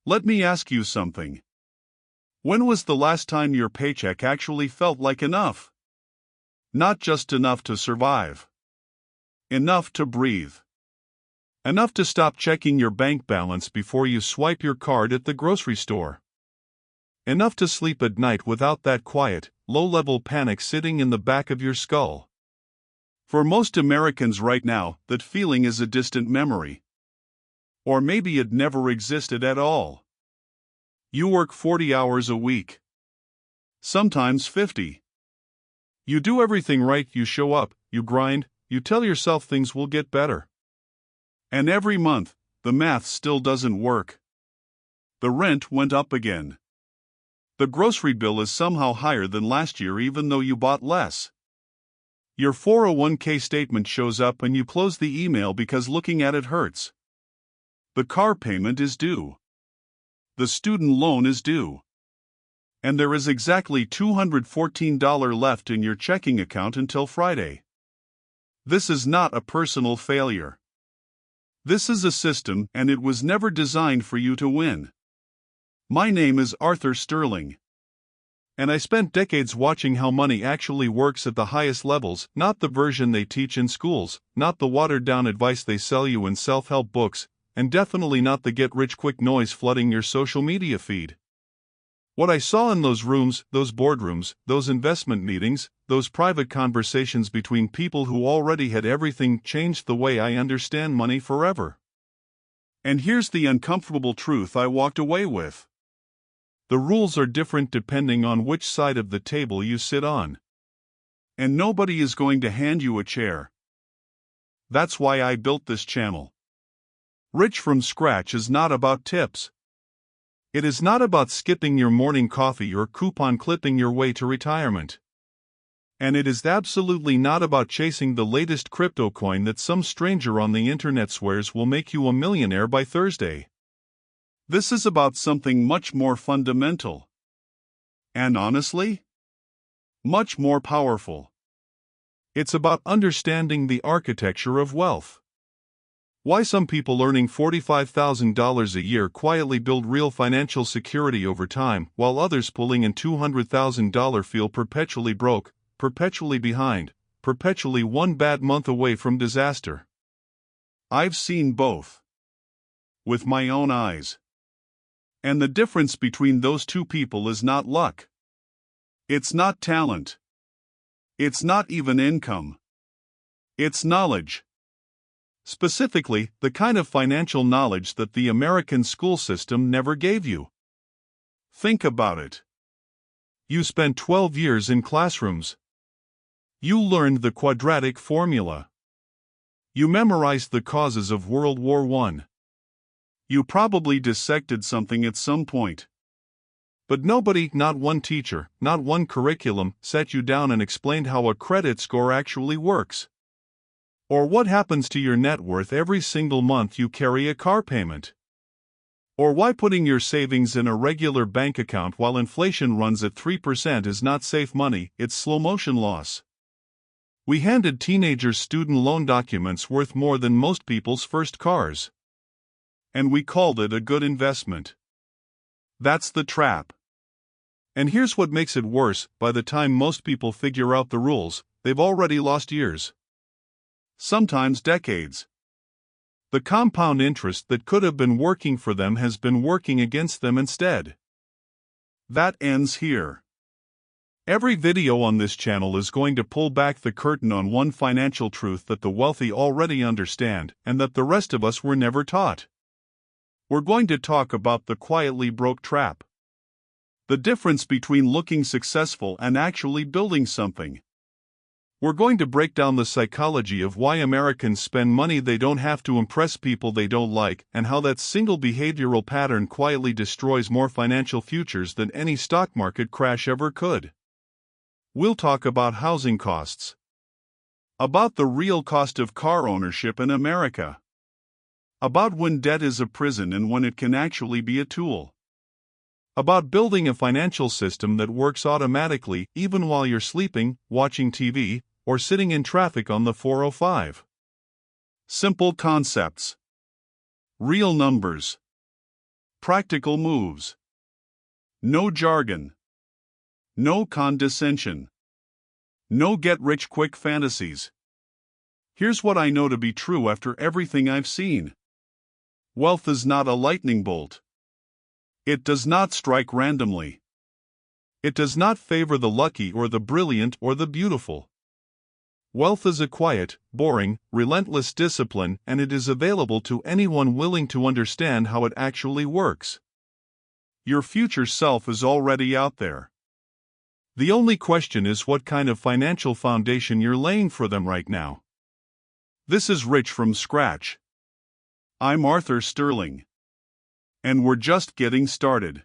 Let me ask you something. When was the last time your paycheck actually felt like enough? Not just enough to survive. Enough to breathe. Enough to stop checking your bank balance before you swipe your card at the grocery store. Enough to sleep at night without that quiet, low-level panic sitting in the back of your skull. For most Americans right now, that feeling is a distant memory. Or maybe it never existed at all. You work 40 hours a week. Sometimes 50. You do everything right, you show up, you grind, you tell yourself things will get better. And every month, the math still doesn't work. The rent went up again. The grocery bill is somehow higher than last year even though you bought less. Your 401k statement shows up and you close the email because looking at it hurts. The car payment is due. The student loan is due. And there is exactly $214 left in your checking account until Friday. This is not a personal failure. This is a system, and it was never designed for you to win. My name is Arthur Sterling. And I spent decades watching how money actually works at the highest levels, not the version they teach in schools, not the watered-down advice they sell you in self-help books, and definitely not the get-rich-quick noise flooding your social media feed. What I saw in those rooms, those boardrooms, those investment meetings, those private conversations between people who already had everything changed the way I understand money forever. And here's the uncomfortable truth I walked away with. The rules are different depending on which side of the table you sit on. And nobody is going to hand you a chair. That's why I built this channel. Rich from Scratch is not about tips. It is not about skipping your morning coffee or coupon clipping your way to retirement. And it is absolutely not about chasing the latest crypto coin that some stranger on the internet swears will make you a millionaire by Thursday. This is about something much more fundamental. And honestly, much more powerful. It's about understanding the architecture of wealth. Why some people earning $45,000 a year quietly build real financial security over time, while others pulling in $200,000 feel perpetually broke, perpetually behind, perpetually one bad month away from disaster. I've seen both. With my own eyes. And the difference between those two people is not luck. It's not talent. It's not even income. It's knowledge. Specifically, the kind of financial knowledge that the American school system never gave you. Think about it. You spent 12 years in classrooms. You learned the quadratic formula. You memorized the causes of World War I. You probably dissected something at some point. But nobody, not one teacher, not one curriculum, sat you down and explained how a credit score actually works. Or what happens to your net worth every single month you carry a car payment. Or why putting your savings in a regular bank account while inflation runs at 3% is not safe money, it's slow motion loss. We handed teenagers student loan documents worth more than most people's first cars. And we called it a good investment. That's the trap. And here's what makes it worse: by the time most people figure out the rules, they've already lost years. Sometimes decades. The compound interest that could have been working for them has been working against them instead. That ends here. Every video on this channel is going to pull back the curtain on one financial truth that the wealthy already understand and that the rest of us were never taught. We're going to talk about the quietly broke trap. The difference between looking successful and actually building something. We're going to break down the psychology of why Americans spend money they don't have to impress people they don't like, and how that single behavioral pattern quietly destroys more financial futures than any stock market crash ever could. We'll talk about housing costs. About the real cost of car ownership in America. About when debt is a prison and when it can actually be a tool. About building a financial system that works automatically even while you're sleeping, watching TV, or sitting in traffic on the 405. Simple concepts. Real numbers. Practical moves. No jargon. No condescension. No get-rich-quick fantasies. Here's what I know to be true after everything I've seen. Wealth is not a lightning bolt. It does not strike randomly. It does not favor the lucky or the brilliant or the beautiful. Wealth is a quiet, boring, relentless discipline, and it is available to anyone willing to understand how it actually works. Your future self is already out there. The only question is what kind of financial foundation you're laying for them right now. This is Rich from Scratch. I'm Arthur Sterling. And we're just getting started.